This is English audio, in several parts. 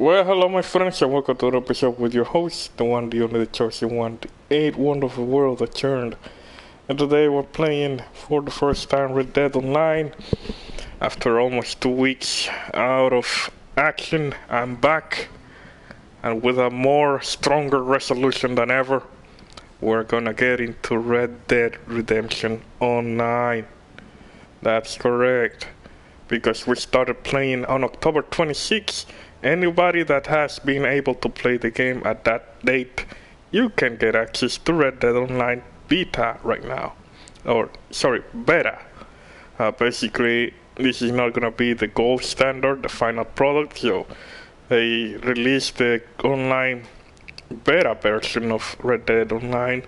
Well, hello, my friends, and welcome to another episode with your host, the one, the only, the chosen one, the eighth wonderful world that turned. And today we're playing for the first time Red Dead Online. After almost 2 weeks out of action, I'm back, and with a more stronger resolution than ever, we're gonna get into Red Dead Redemption Online. That's correct, because we started playing on October 26th. Anybody that has been able to play the game at that date, you can get access to Red Dead Online Beta right now. Or, sorry, Beta. Basically, this is not gonna be the gold standard, the final product, so they released the online beta version of Red Dead Online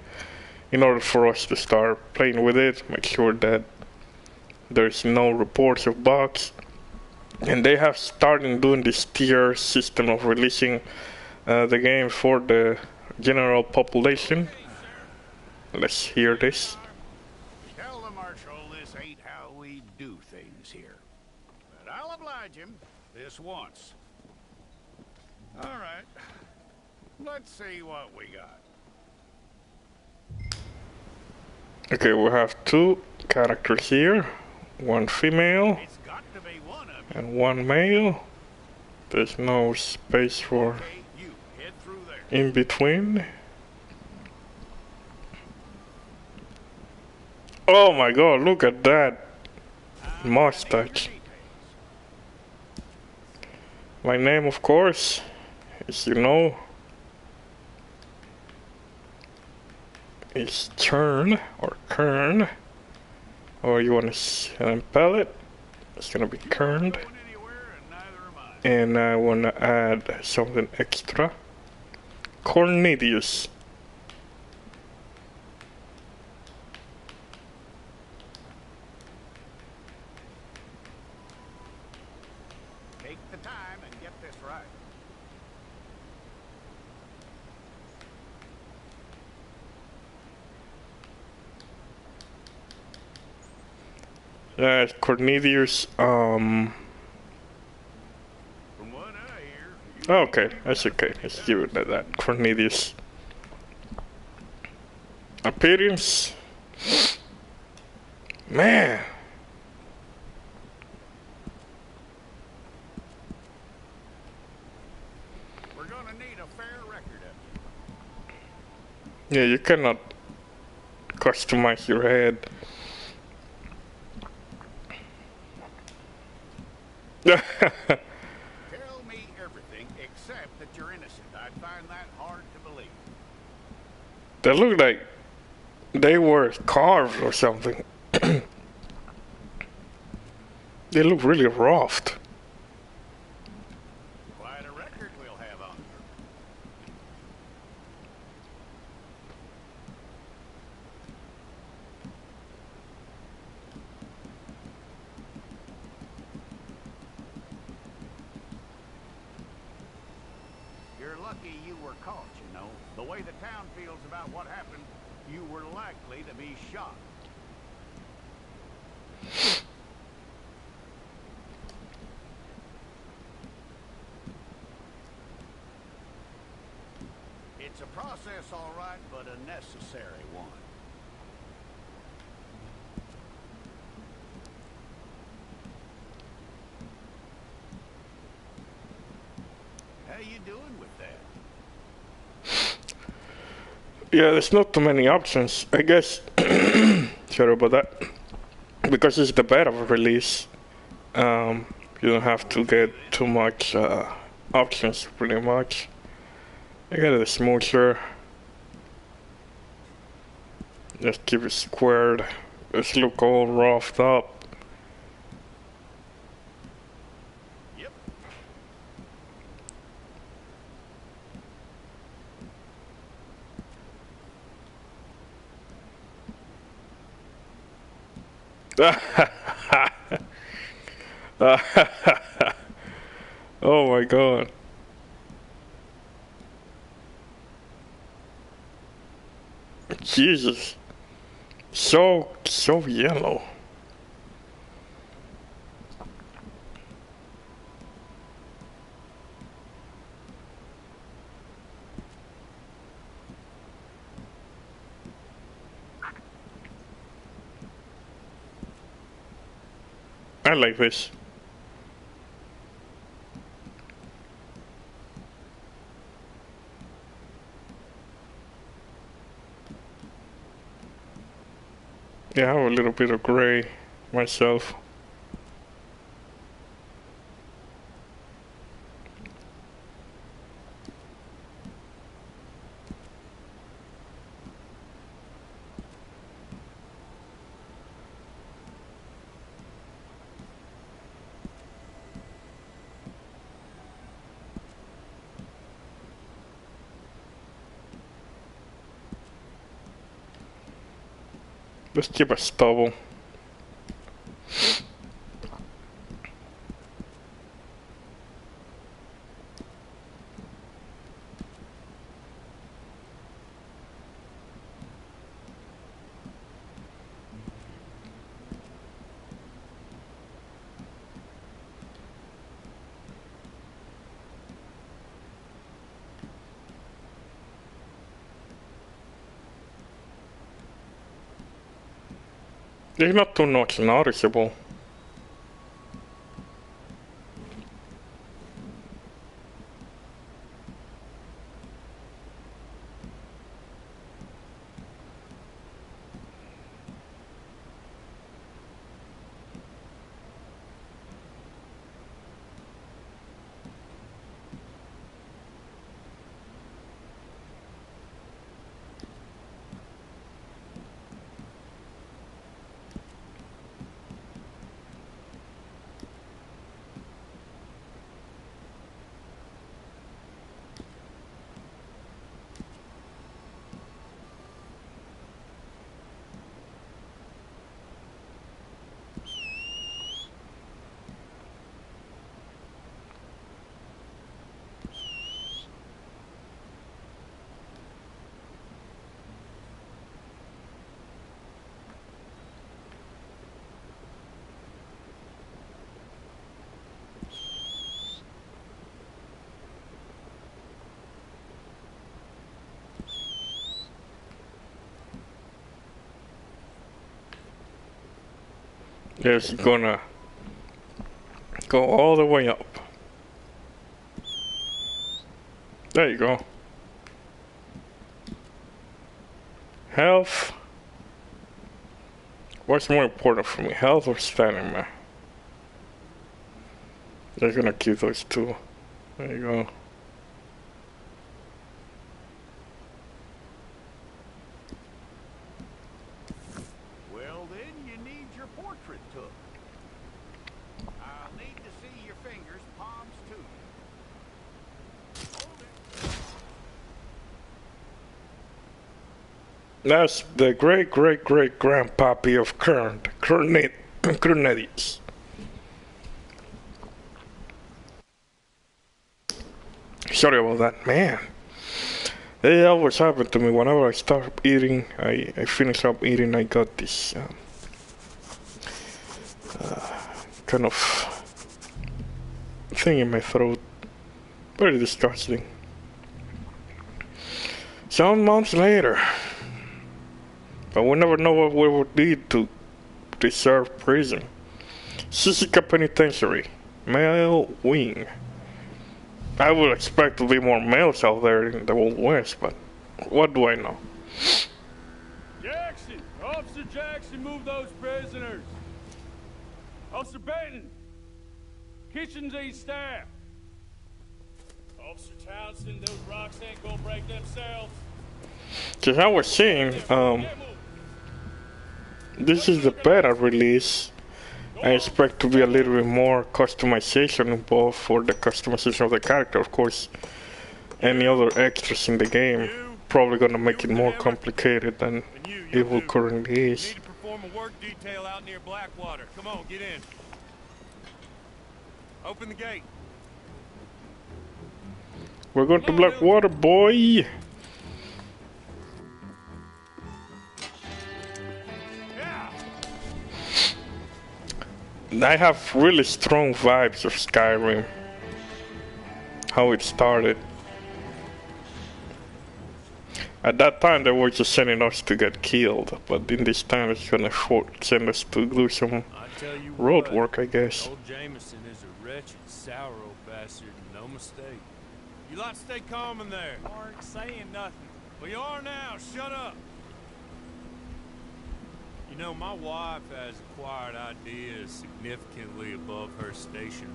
in order for us to start playing with it, make sure that there's no reports of bugs. And they have started doing this tier system of releasing the game for the general population. Let's hear this. Tell the Marshal this ain't how we do things here. But I'll oblige him this once. Alright. Let's see what we got. Okay, we have two characters here. One female and one male. There's no space for in between. Oh my god, look at that mustache. My name, of course, as you know, is Crurned or Crurned. Or you want to spell it? It's gonna be Crurned. And I want to add something extra. Cornelius. Take the time and get this right. Yeah, Cornelius, okay, that's okay. Let's give it like that. Cornelius. Appearance. Man. We're gonna need a fair record of Yeah, you cannot customize your head. Tell me everything except that you're innocent. I'd find that hard to believe. They look like they were carved or something. They look really rough. Quite a record we'll have on you. You're lucky you were caught, you know. The way the town feels about what happened, you were likely to be shot. It's a process, all right, but a necessary one. How you doing with that? Yeah, there's not too many options, I guess. Sorry about that. Because it's the beta release, you don't have to get too much options, pretty much. I got it smoother. Just keep it squared. Just look all roughed up. Yep. Oh my god. Jesus. So yellow. I like this. Yeah, I have a little bit of gray myself. Let's keep a stubble. They're not too much noticeable. It's gonna go all the way up. There you go. Health. What's more important for me, health or stamina? They're gonna keep those two. There you go. Well, then you need your portrait took. I'll need to see your fingers, palms too. Hold it. That's the great grandpappy of Crurned. Crurned. Sorry about that, man. It always happened to me. Whenever I start eating, I finish up eating, I got this kind of thing in my throat. Very disgusting. Some months later. But we never know what we would need to deserve prison. Sisika Penitentiary. Male wing. I would expect to be more males out there in the Old West, but what do I know? Jackson! Officer Jackson, move those prisoners! Officer Benton! Kitchens ain't staffed! Officer Townsend, those rocks ain't gonna break themselves! Cause I was saying, this is the beta release. I expect to be a little bit more customization involved for the customization of the character, of course. Any other extras in the game probably gonna make it more complicated than it will currently is. You need to perform a work detail out near Blackwater. Come on, get in. Open the gate. We're going to Blackwater, boy! I have really strong vibes of Skyrim. How it started. At that time, they were just sending us to get killed, but in this time, it's gonna send us to do some I tell you road what, work, I guess. Old Jameson is a wretched, sour old bastard, no mistake. You lot stay calm in there. You aren't saying nothing. Well, you are now. Shut up. You know, my wife has acquired ideas significantly above her station.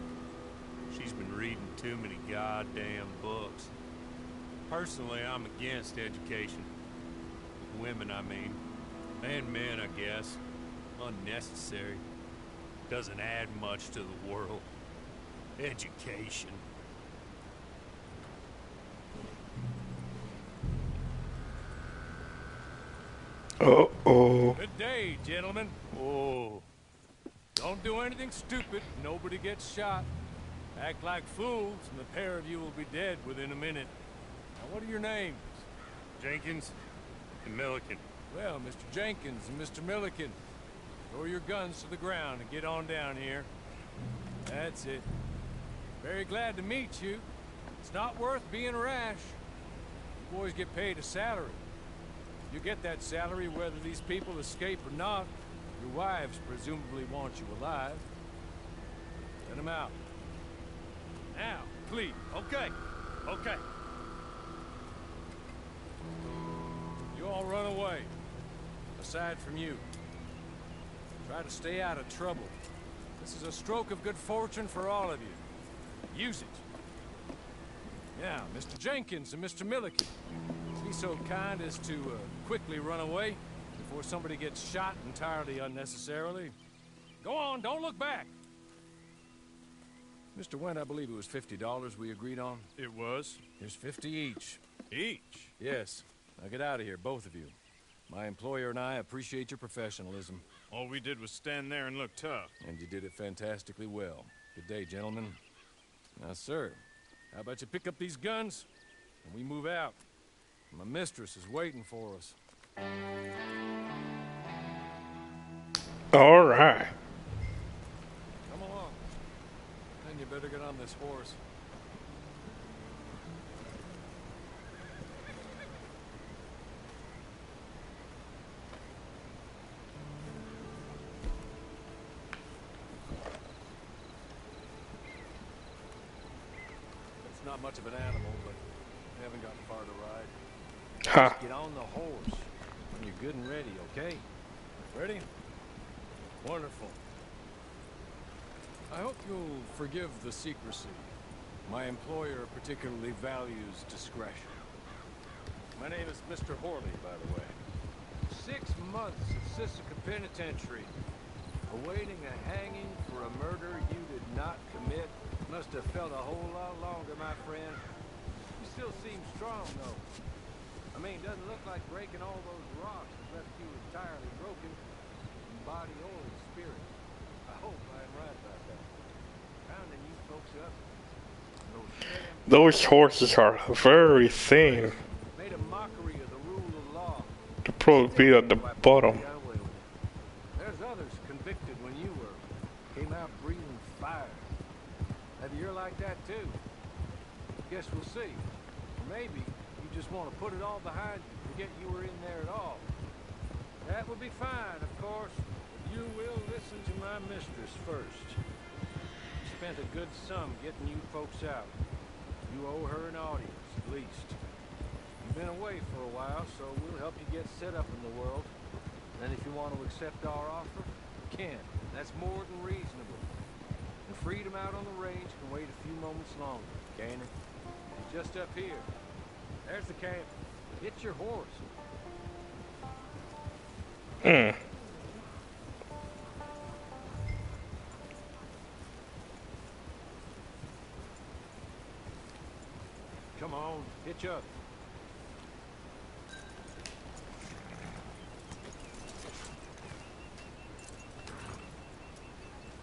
She's been reading too many goddamn books. Personally, I'm against education. Women, I mean. And men, I guess. Unnecessary. Doesn't add much to the world. Education. Uh-oh. Good day, gentlemen. Oh. Don't do anything stupid. Nobody gets shot. Act like fools, and the pair of you will be dead within a minute. Now, what are your names? Jenkins and Milliken. Well, Mr. Jenkins and Mr. Milliken, throw your guns to the ground and get on down here. That's it. Very glad to meet you. It's not worth being rash. You boys get paid a salary. You get that salary whether these people escape or not. Your wives presumably want you alive. Send them out. Now, please. Okay. Okay. You all run away. Aside from you. Try to stay out of trouble. This is a stroke of good fortune for all of you. Use it. Now, Mr. Jenkins and Mr. Milliken, be so kind as to quickly run away before somebody gets shot entirely unnecessarily. Go on, don't look back. Mr. Wendt, I believe it was $50 we agreed on. It was. Here's 50 each. Each? Yes. Now get out of here, both of you. My employer and I appreciate your professionalism. All we did was stand there and look tough. And you did it fantastically well. Good day, gentlemen. Now, sir, how about you pick up these guns and we move out? My mistress is waiting for us. All right. Come along. Then you better get on this horse. It's not much of an animal, but we haven't got far to ride. Ha. Get on the horse when you're good and ready, okay? Ready? Wonderful. I hope you'll forgive the secrecy. My employer particularly values discretion. My name is Mr. Horley, by the way. 6 months at Sisika Penitentiary, awaiting a hanging for a murder you did not commit. Must have felt a whole lot longer, my friend. You still seem strong, though. I mean, doesn't look like breaking all those rocks has left you entirely broken in body or in spirit. I hope I am right about that. Rounding you folks up. Those horses are very thin. Made a mockery of the rule of law. They'll probably be at the bottom. There's others convicted when you were. Came out breathing fire. Maybe you're like that too. Guess we'll see. Or maybe you just want to put it all behind you, forget you were in there at all. That would be fine, of course. But you will listen to my mistress first. She spent a good sum getting you folks out. You owe her an audience, at least. You've been away for a while, so we'll help you get set up in the world. Then if you want to accept our offer, you can. That's more than reasonable. And freedom out on the range can wait a few moments longer, can't it? It's just up here. There's the camp. Get your horse. Come on, hitch up.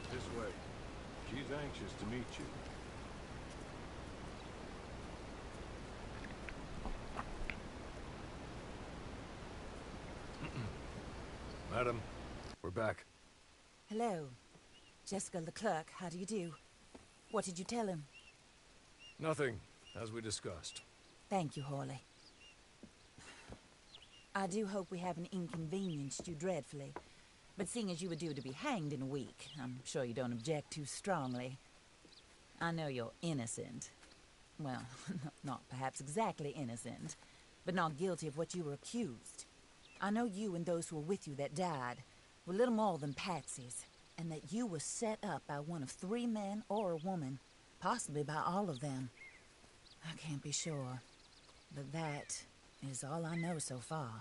This way. She's anxious to meet you. Madam, we're back. Hello. Jessica Leclerc, how do you do? What did you tell him? Nothing, as we discussed. Thank you, Hawley. I do hope we haven't inconvenienced you dreadfully. But seeing as you were due to be hanged in a week, I'm sure you don't object too strongly. I know you're innocent. Well, not perhaps exactly innocent, but not guilty of what you were accused. I know you and those who were with you that died were little more than patsies, and that you were set up by one of 3 men or a woman, possibly by all of them. I can't be sure, but that is all I know so far.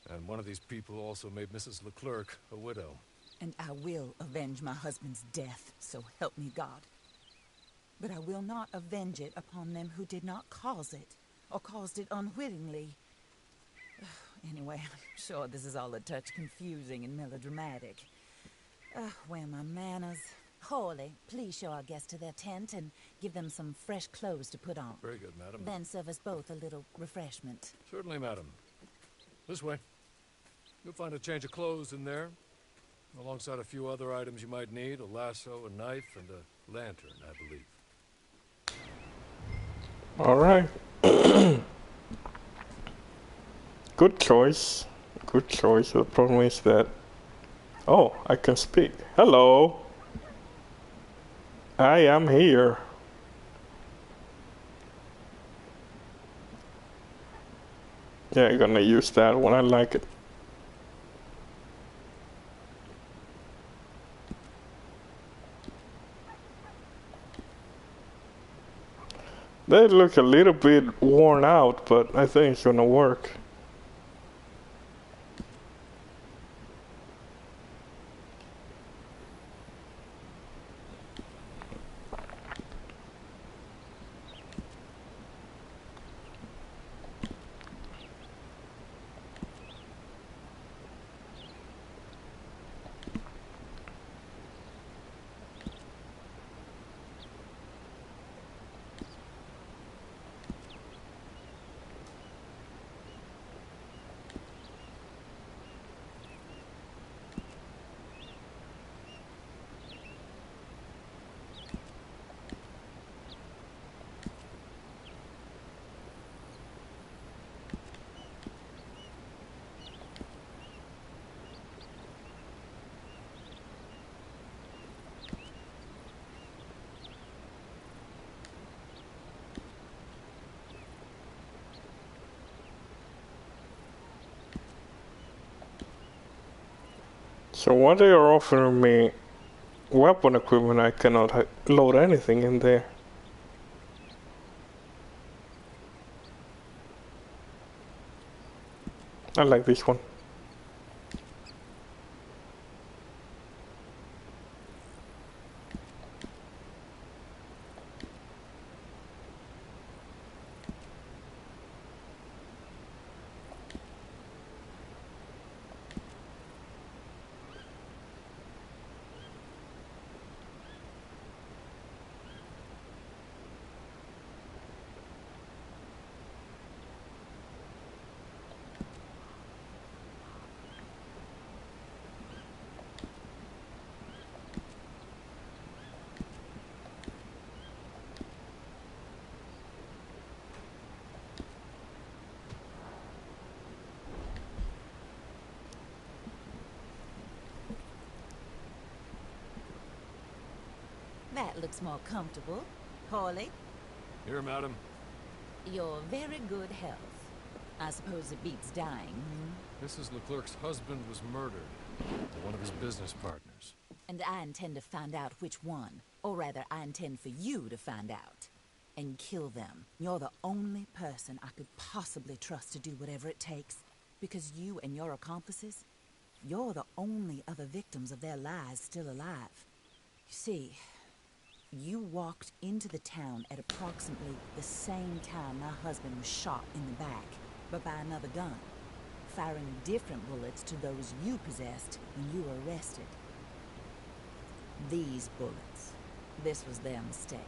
And one of these people also made Mrs. Leclerc a widow. And I will avenge my husband's death, so help me God. But I will not avenge it upon them who did not cause it, or caused it unwittingly. Anyway, I'm sure this is all a touch confusing and melodramatic. Where are my manners? Hawley, please show our guests to their tent and give them some fresh clothes to put on. Very good, madam. Then serve us both a little refreshment. Certainly, madam. This way. You'll find a change of clothes in there, alongside a few other items you might need, a lasso, a knife, and a lantern, I believe. Alright. Good choice. Good choice. The problem is that... Oh, I can speak. Hello. I am here. Yeah, I'm gonna use that when I like it. They look a little bit worn out, but I think it's gonna work. So what they are offering me weapon equipment, I cannot load anything in there. I like this one. That looks more comfortable. Hawley, Here, madam. you're very good health. I suppose it beats dying, hmm? Mrs. Leclerc's husband was murdered by one of his business partners. And I intend to find out which one. Or rather, I intend for you to find out. And kill them. You're the only person I could possibly trust to do whatever it takes. Because you and your accomplices, you're the only other victims of their lies still alive. You see, you walked into the town at approximately the same time my husband was shot in the back, but by another gun, firing different bullets to those you possessed when you were arrested. These bullets, this was their mistake.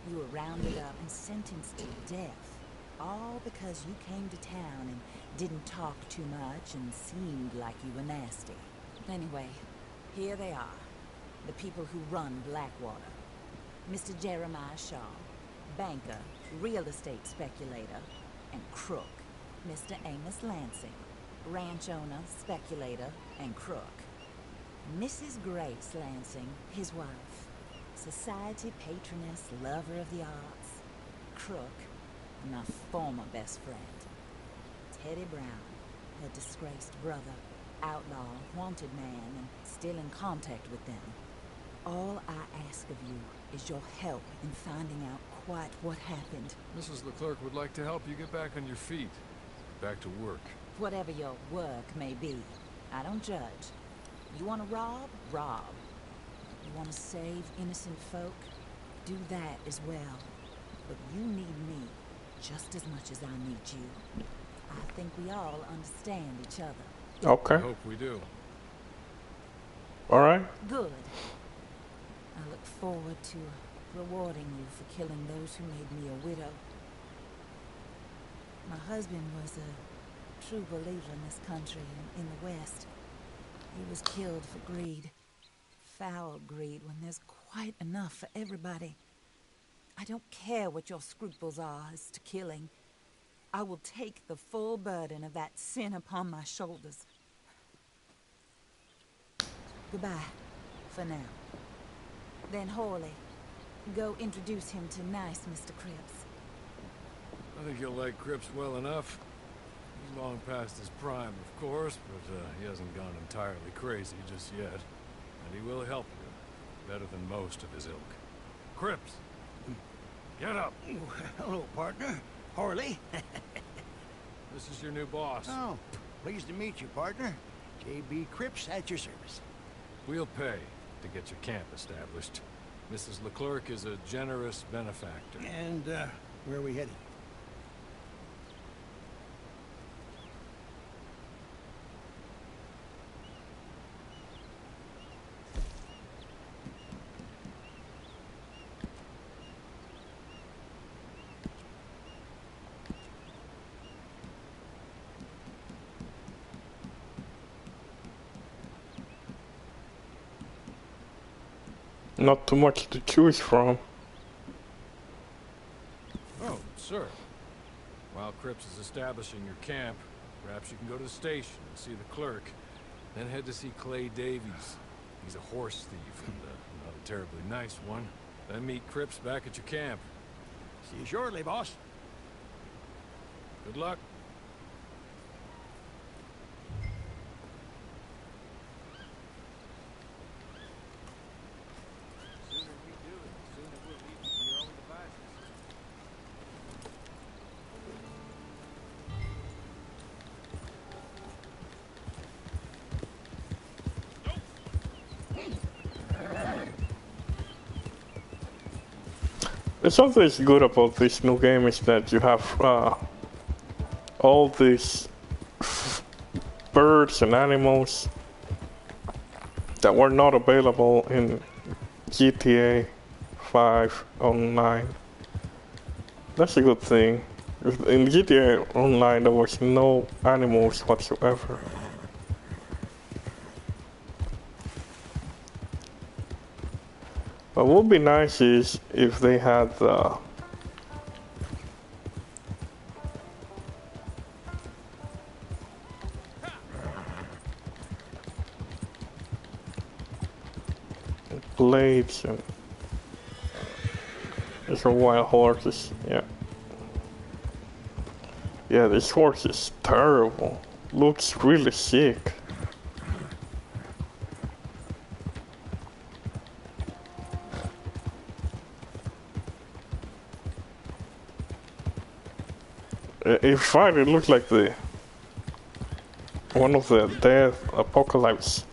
You were rounded up and sentenced to death, all because you came to town and didn't talk too much and seemed like you were nasty. Anyway, here they are. The people who run Blackwater. Mr. Jeremiah Shaw, banker, real estate speculator, and crook. Mr. Amos Lansing, ranch owner, speculator, and crook. Mrs. Grace Lansing, his wife, society patroness, lover of the arts, crook, and my former best friend. Teddy Brown, her disgraced brother, outlaw, wanted man, and still in contact with them. All I ask of you is your help in finding out quite what happened. Mrs. Leclerc would like to help you get back on your feet. Back to work. Whatever your work may be, I don't judge. You want to rob? Rob. You want to save innocent folk? Do that as well. But you need me just as much as I need you. I think we all understand each other. Okay. I hope we do. Alright. Good. I look forward to rewarding you for killing those who made me a widow. My husband was a true believer in this country and in the West. He was killed for greed. Foul greed when there's quite enough for everybody. I don't care what your scruples are as to killing. I will take the full burden of that sin upon my shoulders. Goodbye, for now. Then Hawley, go introduce him to nice Mr. Cripps. I think you'll like Cripps well enough. He's long past his prime, of course, but he hasn't gone entirely crazy just yet. And he will help you, better than most of his ilk. Cripps! Get up! Hello, partner. Harley. This is your new boss. Oh, pleased to meet you, partner. J.B. Cripps at your service. We'll pay to get your camp established. Mrs. Leclerc is a generous benefactor. And, where are we headed? Not too much to choose from. Oh, sir. While Cripps is establishing your camp, perhaps you can go to the station and see the clerk. Then head to see Clay Davies. He's a horse thief, and not a terribly nice one. Then meet Cripps back at your camp. See you shortly, boss. Good luck. It's something that's good about this new game is that you have all these birds and animals that were not available in GTA 5 Online. That's a good thing. In GTA Online there was no animals whatsoever. What would be nice is if they had blades and these are wild horses, yeah. Yeah, this horse is terrible. Looks really sick. In fact, it looks like one of the Death Apocalypse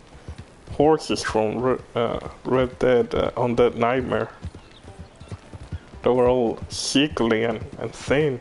horses from Red Dead Undead Nightmare. They were all sickly and thin.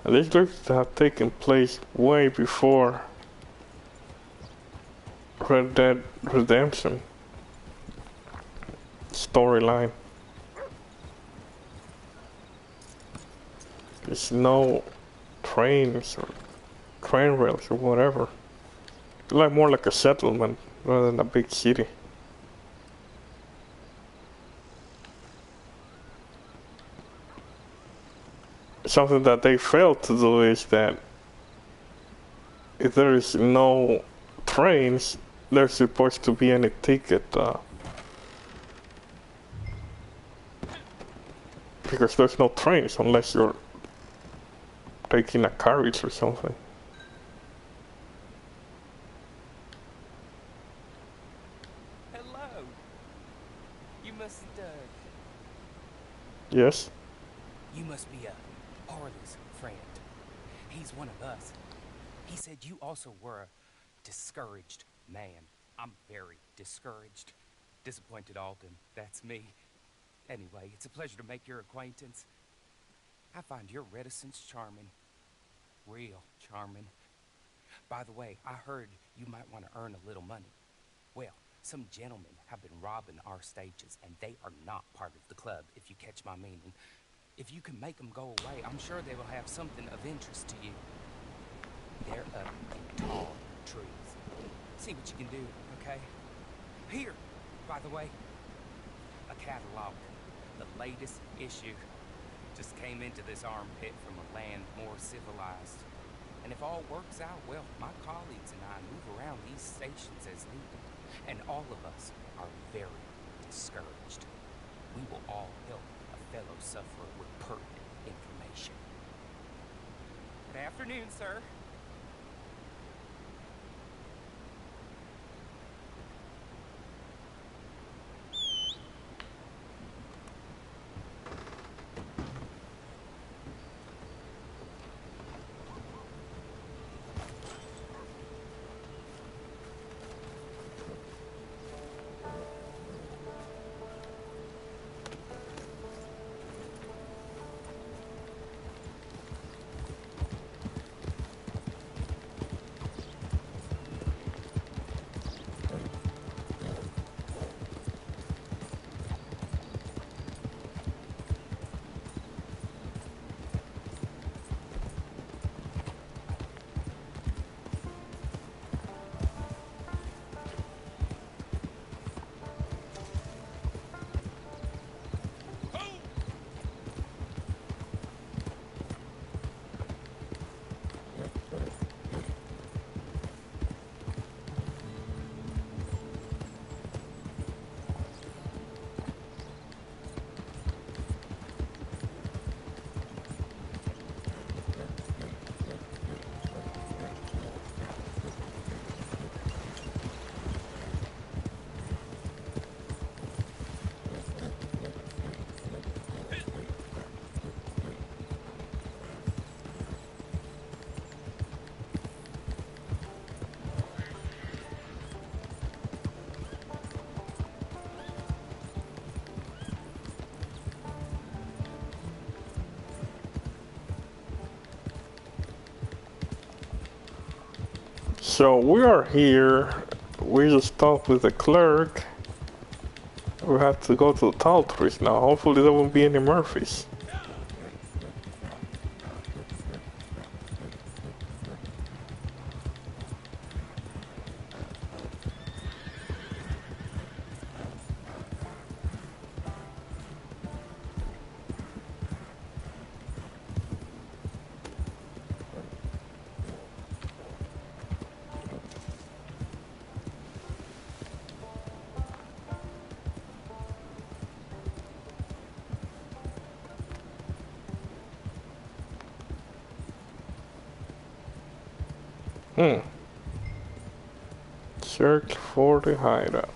This looks to have taken place way before Red Dead Redemption storyline. There's no trains or train rails or whatever. It's like more like a settlement rather than a big city. Something that they failed to do is that if there is no trains, there's supposed to be any ticket, because there's no trains unless you're taking a carriage or something. Hello. You must, Yes? You must be, Harley's friend. He's one of us. He said you also were a discouraged man. I'm very discouraged. Disappointed Alden, that's me. Anyway, it's a pleasure to make your acquaintance. I find your reticence charming. Real charming. By the way, I heard you might want to earn a little money. Well, some gentlemen have been robbing our stages, and they are not part of the club, if you catch my meaning. If you can make them go away, I'm sure they will have something of interest to you. They're up in tall trees. See what you can do, okay? Here, by the way, a catalog. The latest issue. Just came into this armpit from a land more civilized. And if all works out well, my colleagues and I move around these stations as needed. And all of us are very discouraged. We will all help a fellow sufferer with pertinent information. Good afternoon, sir. So we are here. We just talked with the clerk. We have to go to the tall trees now. Hopefully there won't be any Murphys. Search for the hideout.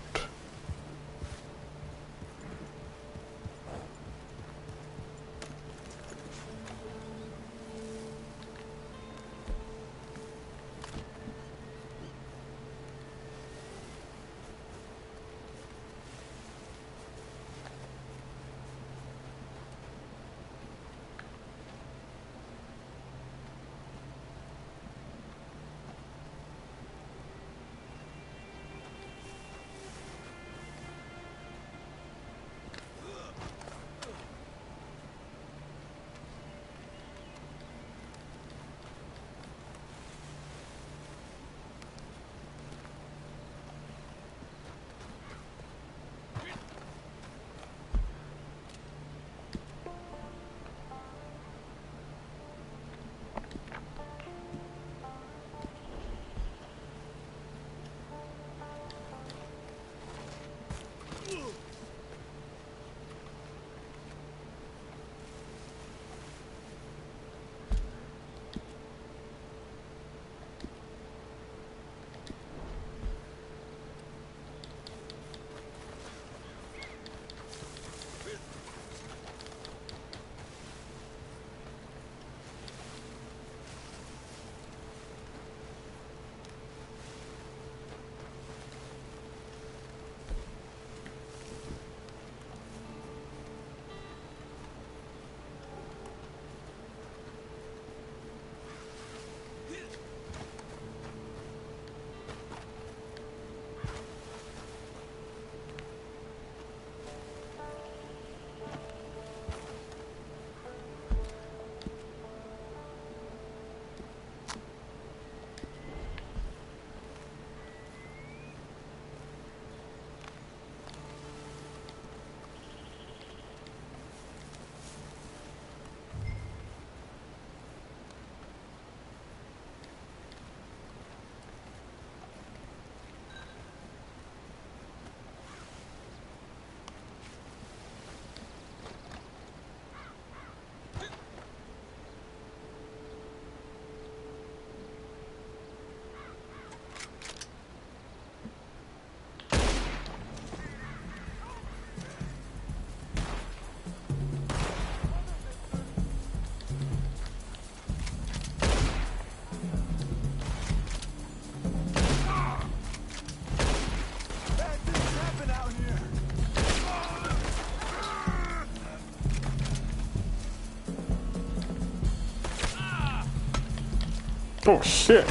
Oh shit.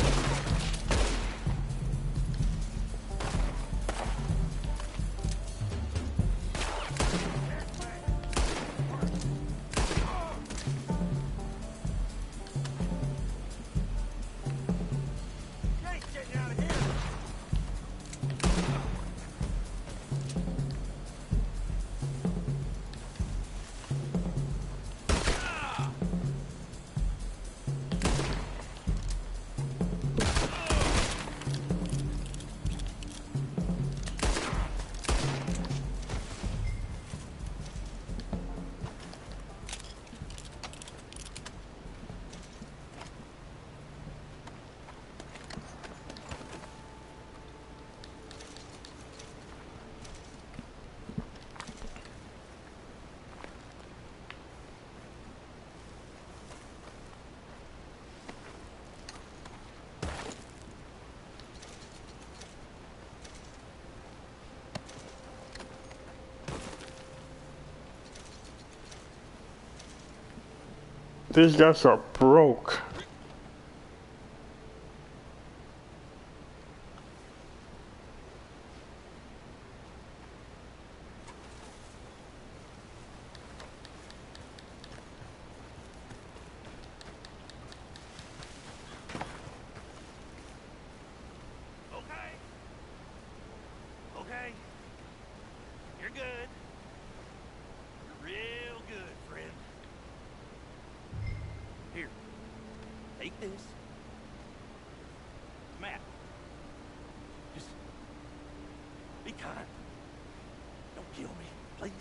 These guys are broke. Okay. You're good. You're real good, friend. Here. Take this. Matt. Just be kind. Don't kill me, please.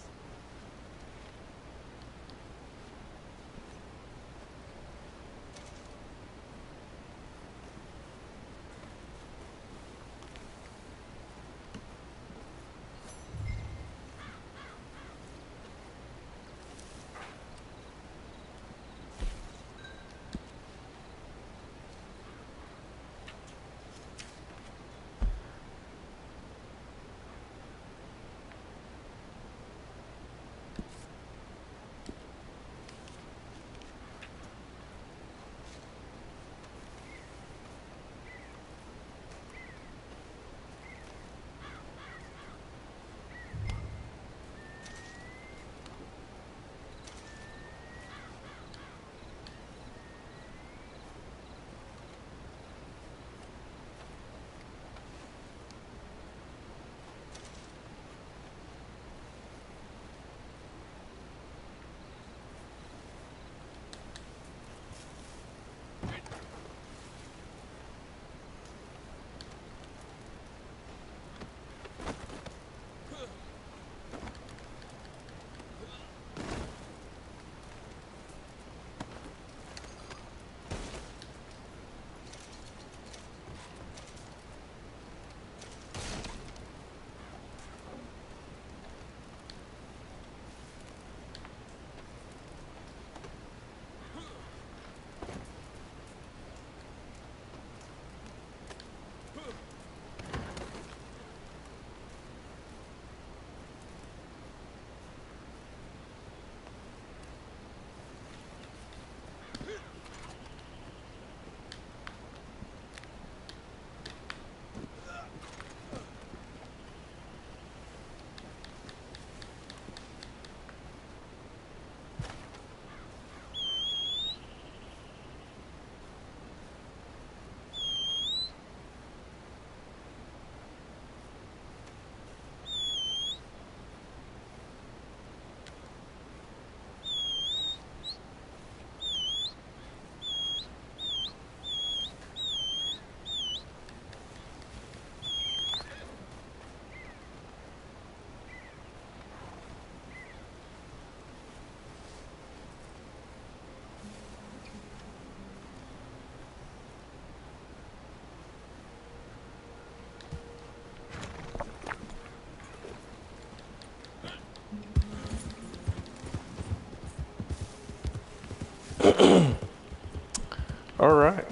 Alright.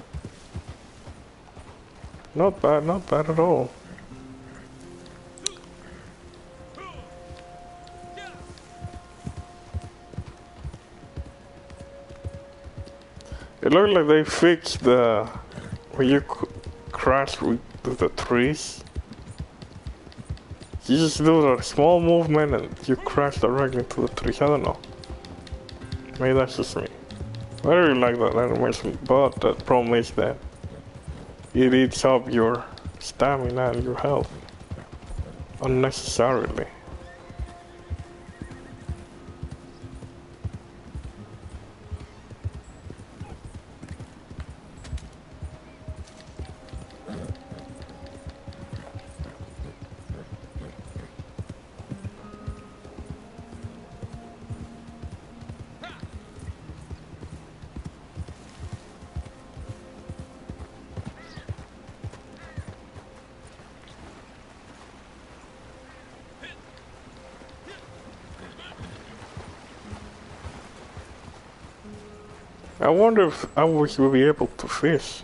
Not bad at all. It looked like they fixed the when you crash with the trees, you just do a small movement and you crash directly into the trees. I don't know. Maybe that's just me. I really like that animation, but the problem is that it eats up your stamina and your health unnecessarily. I wonder if I will be able to fish.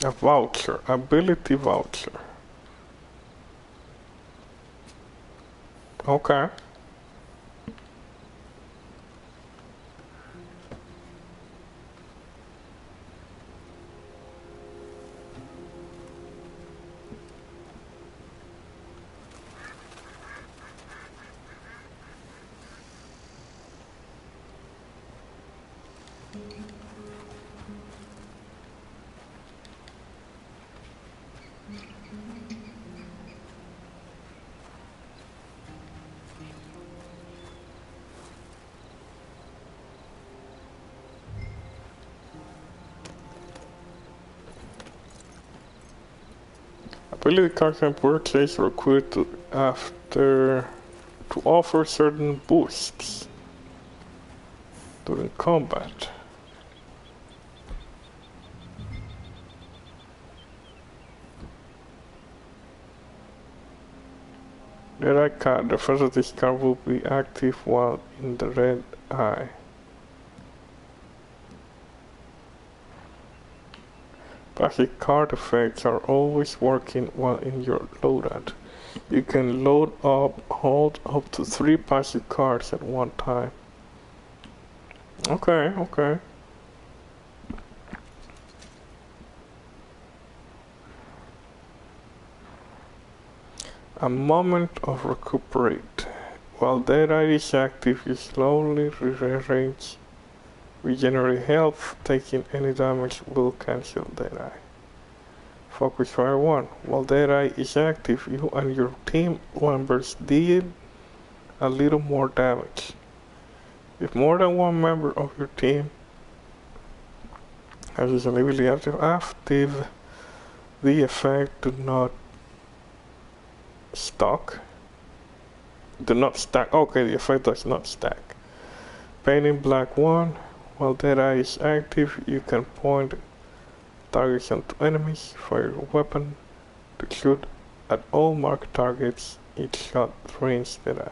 A voucher, ability voucher. Okay. Ability card can purchase or quit after to offer certain boosts during combat. The red card, the first of this card will be active while in the red eye. Passive card effects are always working while in your loadout. You can hold up to 3 passive cards at one time. Okay, okay. A moment of recuperate. While Deadeye is active, you slowly regenerate health. Taking any damage will cancel Deadeye. Focus Fire 1. While Deadeye is active, you and your team members deal a little more damage. If more than one member of your team has this ability active, the effect do not stack. Okay, the effect does not stack. Painting Black 1. While Deadeye is active, you can point targets onto enemies, fire your weapon to shoot at all marked targets. Each shot drains Deadeye.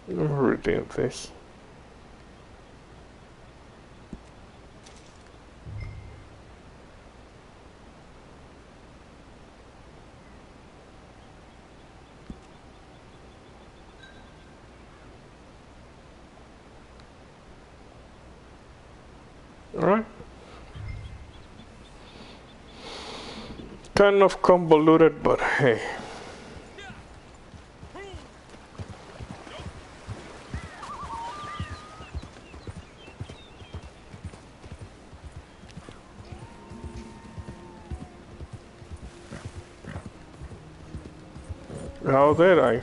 Let me redeem this. Alright. Kind of convoluted, but hey. How did I?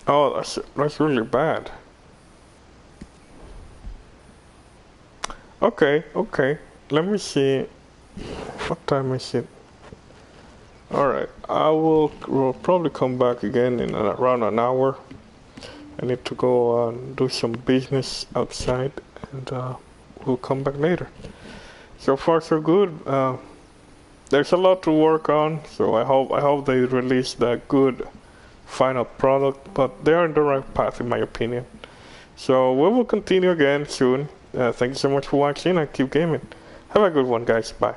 Oh, that's really bad. Okay, okay. Let me see. What time is it? Alright, will probably come back again in around an hour. I need to go do some business outside, and we'll come back later. So far so good. There's a lot to work on, so I hope they release that good final product, but they are in the right path in my opinion. So we will continue again soon. Thank you so much for watching, and keep gaming. Have a good one, guys. Bye.